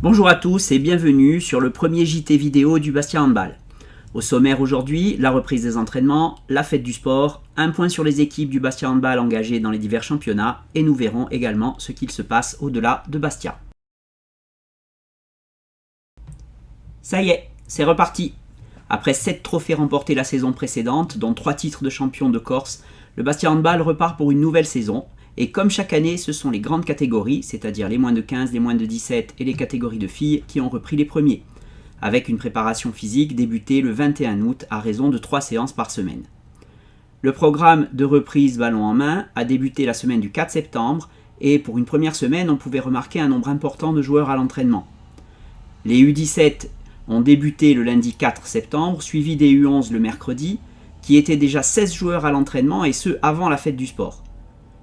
Bonjour à tous et bienvenue sur le premier JT vidéo du Bastia Handball. Au sommaire aujourd'hui, la reprise des entraînements, la fête du sport, un point sur les équipes du Bastia Handball engagées dans les divers championnats et nous verrons également ce qu'il se passe au-delà de Bastia. Ça y est, c'est reparti. Après 7 trophées remportés la saison précédente, dont 3 titres de champion de Corse, le Bastia Handball repart pour une nouvelle saison. Et comme chaque année, ce sont les grandes catégories, c'est-à-dire les moins de 15, les moins de 17 et les catégories de filles qui ont repris les premiers, avec une préparation physique débutée le 21 août à raison de 3 séances par semaine. Le programme de reprise ballon en main a débuté la semaine du 4 septembre et pour une première semaine, on pouvait remarquer un nombre important de joueurs à l'entraînement. Les U17 ont débuté le lundi 4 septembre, suivi des U11 le mercredi, qui étaient déjà 16 joueurs à l'entraînement et ce avant la fête du sport.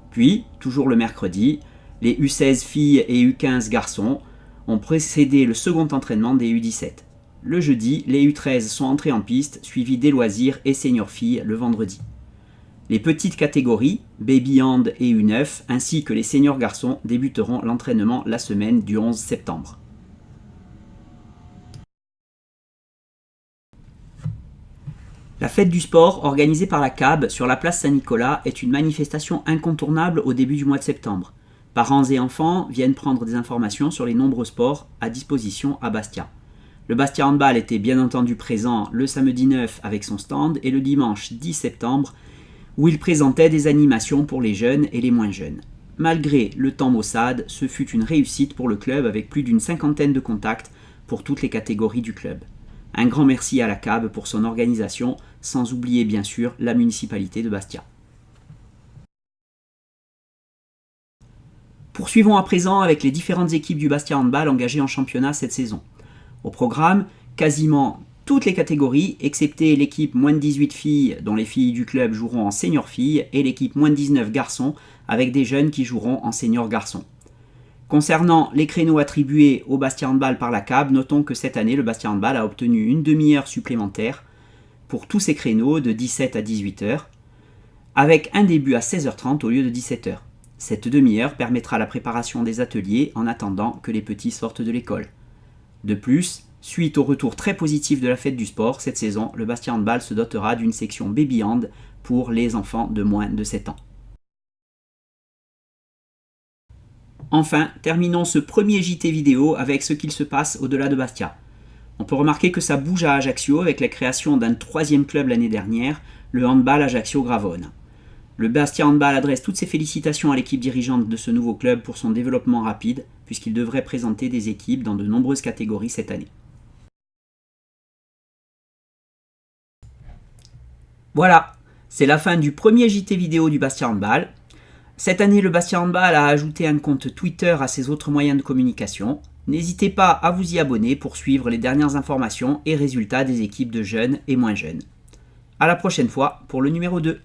Puis, toujours le mercredi, les U16 filles et U15 garçons ont précédé le second entraînement des U17. Le jeudi, les U13 sont entrés en piste, suivis des loisirs et senior filles le vendredi. Les petites catégories, Baby Hand et U9, ainsi que les seniors garçons débuteront l'entraînement la semaine du 11 septembre. La fête du sport, organisée par la CAB sur la place Saint-Nicolas, est une manifestation incontournable au début du mois de septembre. Parents et enfants viennent prendre des informations sur les nombreux sports à disposition à Bastia. Le Bastia Handball était bien entendu présent le samedi 9 avec son stand et le dimanche 10 septembre où il présentait des animations pour les jeunes et les moins jeunes. Malgré le temps maussade, ce fut une réussite pour le club avec plus d'une cinquantaine de contacts pour toutes les catégories du club. Un grand merci à la CAB pour son organisation, sans oublier bien sûr la municipalité de Bastia. Poursuivons à présent avec les différentes équipes du Bastia Handball engagées en championnat cette saison. Au programme, quasiment toutes les catégories, excepté l'équipe moins de 18 filles, dont les filles du club joueront en senior filles, et l'équipe moins de 19 garçons, avec des jeunes qui joueront en senior garçons. Concernant les créneaux attribués au Bastia Handball par la CAB, notons que cette année, le Bastia Handball a obtenu une demi-heure supplémentaire pour tous ces créneaux de 17 à 18 heures, avec un début à 16h30 au lieu de 17h. Cette demi-heure permettra la préparation des ateliers en attendant que les petits sortent de l'école. De plus, suite au retour très positif de la fête du sport, cette saison, le Bastia Handball se dotera d'une section Baby Hand pour les enfants de moins de 7 ans. Enfin, terminons ce premier JT vidéo avec ce qu'il se passe au-delà de Bastia. On peut remarquer que ça bouge à Ajaccio avec la création d'un troisième club l'année dernière, le Handball Ajaccio Gravone. Le Bastia Handball adresse toutes ses félicitations à l'équipe dirigeante de ce nouveau club pour son développement rapide, puisqu'il devrait présenter des équipes dans de nombreuses catégories cette année. Voilà, c'est la fin du premier JT vidéo du Bastia Handball. Cette année, le Bastia Handball a ajouté un compte Twitter à ses autres moyens de communication. N'hésitez pas à vous y abonner pour suivre les dernières informations et résultats des équipes de jeunes et moins jeunes. À la prochaine fois pour le numéro 2.